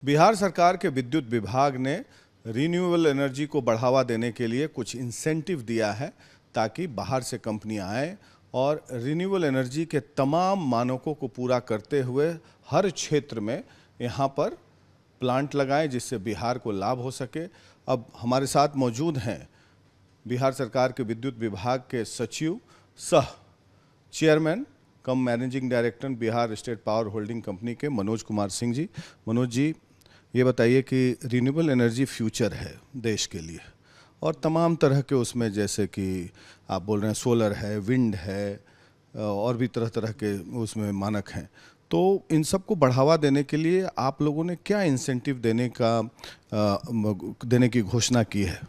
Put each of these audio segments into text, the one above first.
बिहार सरकार के विद्युत विभाग ने रिन्यूएबल एनर्जी को बढ़ावा देने के लिए कुछ इंसेंटिव दिया है ताकि बाहर से कंपनियां आएँ और रिन्यूएबल एनर्जी के तमाम मानकों को पूरा करते हुए हर क्षेत्र में यहां पर प्लांट लगाएं जिससे बिहार को लाभ हो सके। अब हमारे साथ मौजूद हैं बिहार सरकार के विद्युत विभाग के सचिव सह chairman cum managing director Bihar state power holding company के मनोज कुमार सिंह जी। मनोज जी, ये बताइए कि रिन्यूएबल एनर्जी फ्यूचर है देश के लिए और तमाम तरह के उसमें जैसे कि आप बोल रहे हैं सोलर है, विंड है और भी तरह तरह के उसमें मानक हैं, तो इन सब को बढ़ावा देने के लिए आप लोगों ने क्या इंसेंटिव देने की घोषणा की है?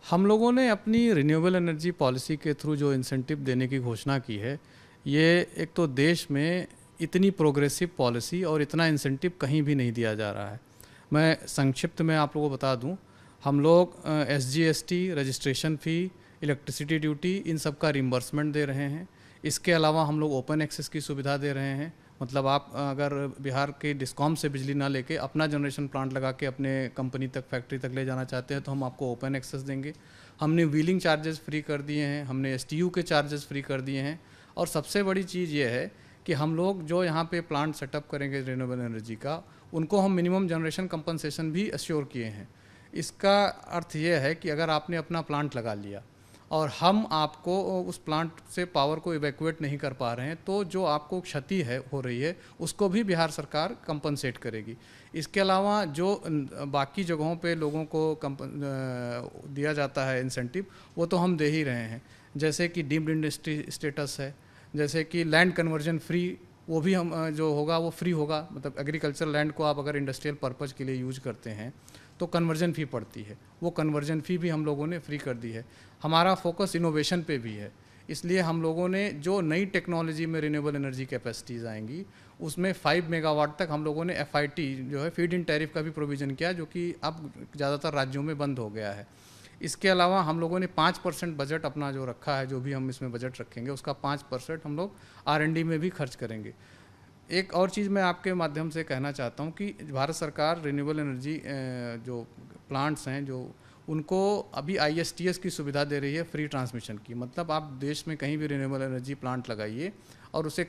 हम लोगों ने अपनी रिन्यूएबल एनर्जी पॉलिसी के थ्रू जो इंसेंटिव देने की घोषणा की है, ये एक तो देश में इतनी प्रोग्रेसिव पॉलिसी और इतना इंसेंटिव कहीं भी नहीं दिया जा रहा है। मैं संक्षिप्त में आप लोगों को बता दूं, हम लोग SGST, registration fee, electricity duty, इन सब का रिम्बर्समेंट दे रहे हैं। इसके अलावा हम लोग ओपन एक्सेस की सुविधा दे रहे हैं। मतलब आप अगर बिहार के डिस्कॉम से बिजली ना लेके अपना जनरेशन प्लांट लगा के अपने कंपनी तक, फैक्ट्री तक ले जाना चाहते हैं तो हम आपको ओपन एक्सेस देंगे। हमने व्हीलिंग चार्जेस फ्री कर दिए हैं, हमने STU के चार्जेस फ्री कर दिए हैं। और सबसे बड़ी चीज़ ये है कि हम लोग जो यहाँ पे प्लांट सेटअप करेंगे रिन्यूएबल एनर्जी का, उनको हम मिनिमम जनरेशन कंपनसेशन भी अश्योर किए हैं। इसका अर्थ ये है कि अगर आपने अपना प्लांट लगा लिया और हम आपको उस प्लांट से पावर को इवैक्यूएट नहीं कर पा रहे हैं, तो जो आपको क्षति है हो रही है उसको भी बिहार सरकार कंपनसेट करेगी। इसके अलावा जो बाकी जगहों पे लोगों को दिया जाता है इंसेंटिव, वो तो हम दे ही रहे हैं। जैसे कि डीम्ड इंडस्ट्री स्टेटस है, जैसे कि लैंड कन्वर्जन फ्री, वो भी हम जो होगा वो फ्री होगा। मतलब एग्रीकल्चर लैंड को आप अगर इंडस्ट्रियल पर्पज़ के लिए यूज करते हैं तो कन्वर्जन फ़ी पड़ती है, वो कन्वर्जन फ़ी भी हम लोगों ने फ्री कर दी है। हमारा फोकस इनोवेशन पे भी है, इसलिए हम लोगों ने जो नई टेक्नोलॉजी में रिन्यूएबल एनर्जी कैपेसिटीज़ आएंगी उसमें 5 मेगावाट तक हम लोगों ने FIT जो है फीड इन टैरिफ का भी प्रोविज़न किया, जो कि अब ज़्यादातर राज्यों में बंद हो गया है। इसके अलावा हम लोगों ने 5% बजट अपना जो रखा है, जो भी हम इसमें बजट रखेंगे उसका 5% हम लोग R&D में भी खर्च करेंगे। एक और चीज़ मैं आपके माध्यम से कहना चाहता हूँ कि भारत सरकार रिन्यूएबल एनर्जी जो प्लांट्स हैं जो उनको अभी ISTS की सुविधा दे रही है, फ्री ट्रांसमिशन की। मतलब आप देश में कहीं भी रिन्यूएबल एनर्जी प्लांट लगाइए और उसे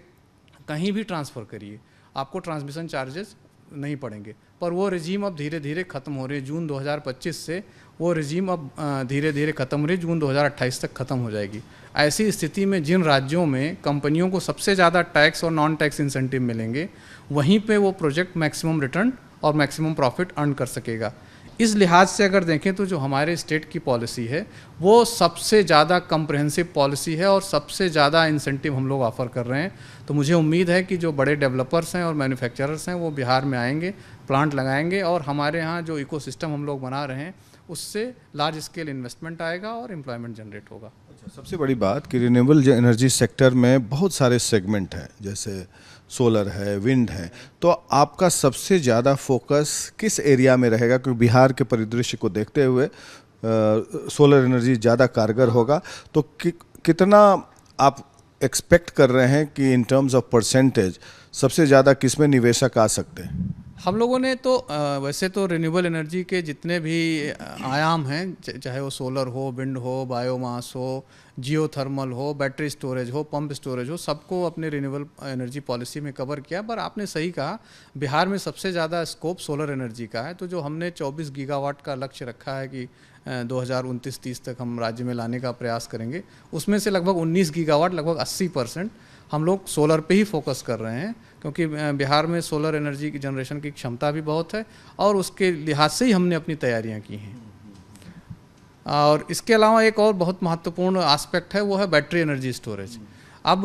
कहीं भी ट्रांसफ़र करिए, आपको ट्रांसमिशन चार्जेस नहीं पड़ेंगे। पर वो रिजीम अब धीरे धीरे ख़त्म हो रही है। जून 2025 से वो रिजीम अब धीरे धीरे ख़त्म हो रही है, जून 2028 तक ख़त्म हो जाएगी। ऐसी स्थिति में जिन राज्यों में कंपनियों को सबसे ज़्यादा टैक्स और नॉन टैक्स इंसेंटिव मिलेंगे, वहीं पे वो प्रोजेक्ट मैक्सिमम रिटर्न और मैक्सिमम प्रॉफिट अर्न कर सकेगा। इस लिहाज से अगर देखें तो जो हमारे स्टेट की पॉलिसी है वो सबसे ज़्यादा कम्प्रहेंसिव पॉलिसी है और सबसे ज़्यादा इंसेंटिव हम लोग ऑफ़र कर रहे हैं। तो मुझे उम्मीद है कि जो बड़े डेवलपर्स हैं और मैन्युफैक्चरर्स हैं वो बिहार में आएंगे, प्लांट लगाएंगे और हमारे यहाँ जो इकोसिस्टम हम लोग बना रहे हैं उससे लार्ज स्केल इन्वेस्टमेंट आएगा और एम्प्लॉयमेंट जनरेट होगा। सबसे बड़ी बात कि रिन्यूएबल एनर्जी सेक्टर में बहुत सारे सेगमेंट हैं, जैसे सोलर है, विंड है, तो आपका सबसे ज़्यादा फोकस किस एरिया में रहेगा? क्योंकि बिहार के परिदृश्य को देखते हुए सोलर एनर्जी ज़्यादा कारगर होगा, तो कितना आप एक्सपेक्ट कर रहे हैं कि इन टर्म्स ऑफ परसेंटेज सबसे ज़्यादा किस में निवेशक आ सकते हैं? हम लोगों ने तो वैसे तो रिन्यूएबल एनर्जी के जितने भी आयाम हैं, चाहे वो सोलर हो, विंड हो, बायोमास हो, जियोथर्मल हो, बैटरी स्टोरेज हो, पंप स्टोरेज हो, सबको अपने रिन्यूएबल एनर्जी पॉलिसी में कवर किया। पर आपने सही कहा, बिहार में सबसे ज़्यादा स्कोप सोलर एनर्जी का है। तो जो हमने 24 गीगावाट का लक्ष्य रखा है कि 2029-30 तक हम राज्य में लाने का प्रयास करेंगे, उसमें से लगभग 19 गीगावाट, लगभग 80% हम लोग सोलर पे ही फोकस कर रहे हैं, क्योंकि बिहार में सोलर एनर्जी की जनरेशन की क्षमता भी बहुत है और उसके लिहाज से ही हमने अपनी तैयारियां की हैं। और इसके अलावा एक और बहुत महत्वपूर्ण एस्पेक्ट है, वो है बैटरी एनर्जी स्टोरेज। अब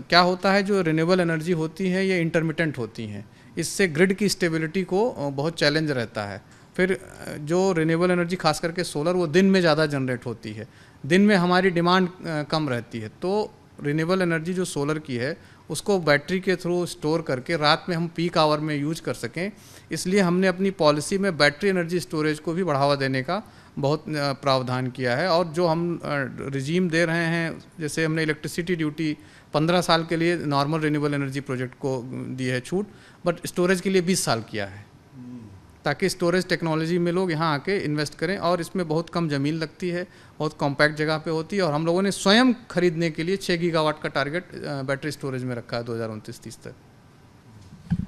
क्या होता है, जो रिन्यूएबल एनर्जी होती है ये इंटरमिटेंट होती हैं, इससे ग्रिड की स्टेबिलिटी को बहुत चैलेंज रहता है। फिर जो रिन्यूएबल एनर्जी खास करके सोलर, वो दिन में ज़्यादा जनरेट होती है, दिन में हमारी डिमांड कम रहती है। तो रिन्यूएबल एनर्जी जो सोलर की है उसको बैटरी के थ्रू स्टोर करके रात में हम पीक आवर में यूज कर सकें, इसलिए हमने अपनी पॉलिसी में बैटरी एनर्जी स्टोरेज को भी बढ़ावा देने का बहुत प्रावधान किया है। और जो हम रिजीम दे रहे हैं, जैसे हमने इलेक्ट्रिसिटी ड्यूटी 15 साल के लिए नॉर्मल रिन्यूएबल एनर्जी प्रोजेक्ट को दी है छूट, बट स्टोरेज के लिए 20 साल किया है। ताकि स्टोरेज टेक्नोलॉजी में लोग यहाँ आके इन्वेस्ट करें। और इसमें बहुत कम ज़मीन लगती है, बहुत कॉम्पैक्ट जगह पे होती है, और हम लोगों ने स्वयं खरीदने के लिए 6 गीगावाट का टारगेट बैटरी स्टोरेज में रखा है 2029-30 तक।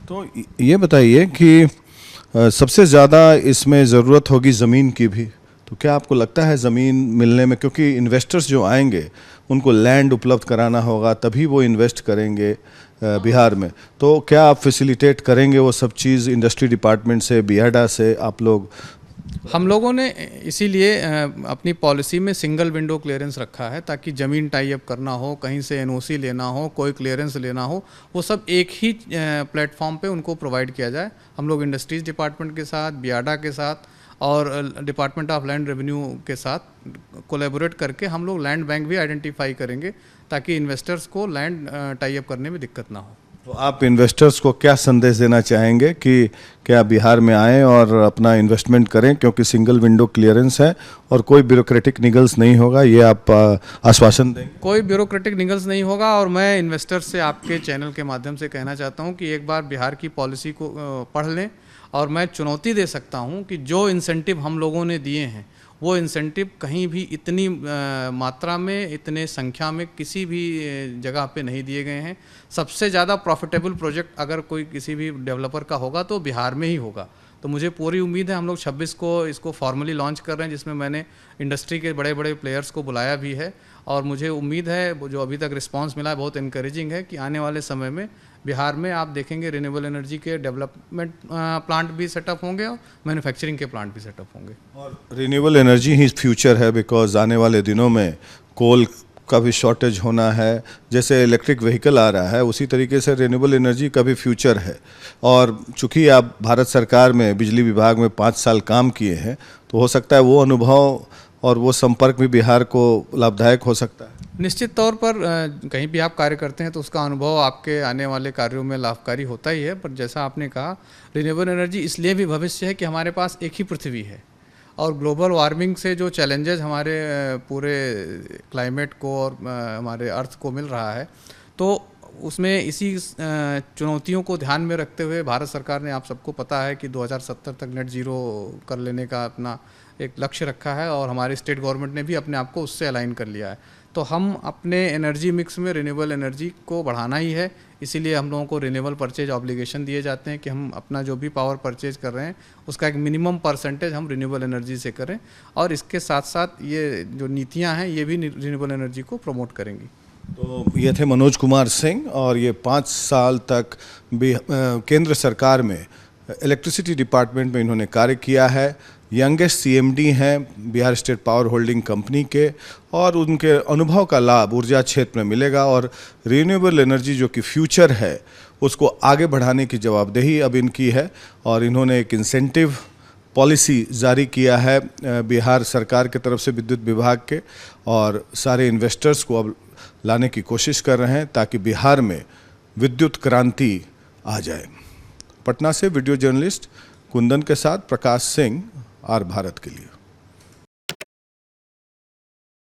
तो ये बताइए कि सबसे ज़्यादा इसमें ज़रूरत होगी ज़मीन की भी, तो क्या आपको लगता है ज़मीन मिलने में, क्योंकि इन्वेस्टर्स जो आएंगे उनको लैंड उपलब्ध कराना होगा तभी वो इन्वेस्ट करेंगे बिहार में, तो क्या आप फैसिलिटेट करेंगे वो सब चीज़ इंडस्ट्री डिपार्टमेंट से, बियाडा से आप लोग? हम लोगों ने इसीलिए अपनी पॉलिसी में सिंगल विंडो क्लियरेंस रखा है, ताकि ज़मीन टाई अप करना हो, कहीं से एनओसी लेना हो, कोई क्लियरेंस लेना हो, वो सब एक ही प्लेटफॉर्म पे उनको प्रोवाइड किया जाए। हम लोग इंडस्ट्रीज़ डिपार्टमेंट के साथ, बियाडा के साथ और डिपार्टमेंट ऑफ लैंड रेवेन्यू के साथ कोलैबोरेट करके हम लोग लैंड बैंक भी आइडेंटिफाई करेंगे, ताकि इन्वेस्टर्स को लैंड टाई अप करने में दिक्कत ना हो। तो आप इन्वेस्टर्स को क्या संदेश देना चाहेंगे कि क्या बिहार में आएँ और अपना इन्वेस्टमेंट करें, क्योंकि सिंगल विंडो क्लियरेंस है और कोई ब्यूरोक्रेटिक निगल्स नहीं होगा, ये आप आश्वासन देंगे? कोई ब्यूरोक्रेटिक निगल्स नहीं होगा। और मैं इन्वेस्टर्स से आपके चैनल के माध्यम से कहना चाहता हूँ कि एक बार बिहार की पॉलिसी को पढ़ लें, और मैं चुनौती दे सकता हूँ कि जो इंसेंटिव हम लोगों ने दिए हैं वो इंसेंटिव कहीं भी इतनी मात्रा में, इतने संख्या में किसी भी जगह पे नहीं दिए गए हैं। सबसे ज़्यादा प्रॉफिटेबल प्रोजेक्ट अगर कोई किसी भी डेवलपर का होगा तो बिहार में ही होगा। तो मुझे पूरी उम्मीद है, हम लोग 26 को इसको फॉर्मली लॉन्च कर रहे हैं, जिसमें मैंने इंडस्ट्री के बड़े बड़े प्लेयर्स को बुलाया भी है, और मुझे उम्मीद है, जो अभी तक रिस्पांस मिला है बहुत इनकरेजिंग है, कि आने वाले समय में बिहार में आप देखेंगे रिन्यूएबल एनर्जी के डेवलपमेंट प्लांट भी सेटअप होंगे और मैन्युफैक्चरिंग के प्लांट भी सेटअप होंगे। और रिन्यूएबल एनर्जी ही फ्यूचर है, बिकॉज आने वाले दिनों में कोल का भी शॉर्टेज होना है। जैसे इलेक्ट्रिक व्हीकल आ रहा है, उसी तरीके से रिन्यूएबल एनर्जी का भी फ्यूचर है। और चूंकि आप भारत सरकार में बिजली विभाग में 5 साल काम किए हैं, तो हो सकता है वो अनुभव और वो संपर्क भी बिहार को लाभदायक हो सकता है। निश्चित तौर पर कहीं भी आप कार्य करते हैं तो उसका अनुभव आपके आने वाले कार्यों में लाभकारी होता ही है। पर जैसा आपने कहा, रिन्यूएबल एनर्जी इसलिए भी भविष्य है कि हमारे पास एक ही पृथ्वी है, और ग्लोबल वार्मिंग से जो चैलेंजेस हमारे पूरे क्लाइमेट को और हमारे अर्थ को मिल रहा है, तो उसमें इसी चुनौतियों को ध्यान में रखते हुए भारत सरकार ने, आप सबको पता है कि 2070 तक नेट ज़ीरो कर लेने का अपना एक लक्ष्य रखा है, और हमारे स्टेट गवर्नमेंट ने भी अपने आप को उससे अलाइन कर लिया है। तो हम अपने एनर्जी मिक्स में रिन्यूएबल एनर्जी को बढ़ाना ही है, इसीलिए हम लोगों को रिन्यूएबल परचेज ऑब्लिगेशन दिए जाते हैं कि हम अपना जो भी पावर परचेज कर रहे हैं उसका एक मिनिमम परसेंटेज हम रिन्यूएबल एनर्जी से करें, और इसके साथ साथ ये जो नीतियां हैं ये भी रिन्यूएबल एनर्जी को प्रमोट करेंगी। तो ये थे मनोज कुमार सिंह, और ये 5 साल तक भी केंद्र सरकार में इलेक्ट्रिसिटी डिपार्टमेंट में इन्होंने कार्य किया है। यंगेस्ट सीएमडी हैं Bihar state power holding company के, और उनके अनुभव का लाभ ऊर्जा क्षेत्र में मिलेगा, और रिन्यूएबल एनर्जी जो कि फ्यूचर है उसको आगे बढ़ाने की जवाबदेही अब इनकी है। और इन्होंने एक इंसेंटिव पॉलिसी जारी किया है बिहार सरकार की तरफ से विद्युत विभाग के, और सारे इन्वेस्टर्स को अब लाने की कोशिश कर रहे हैं ताकि बिहार में विद्युत क्रांति आ जाए। पटना से वीडियो जर्नलिस्ट कुंदन के साथ प्रकाश सिंह, आर भारत के लिए।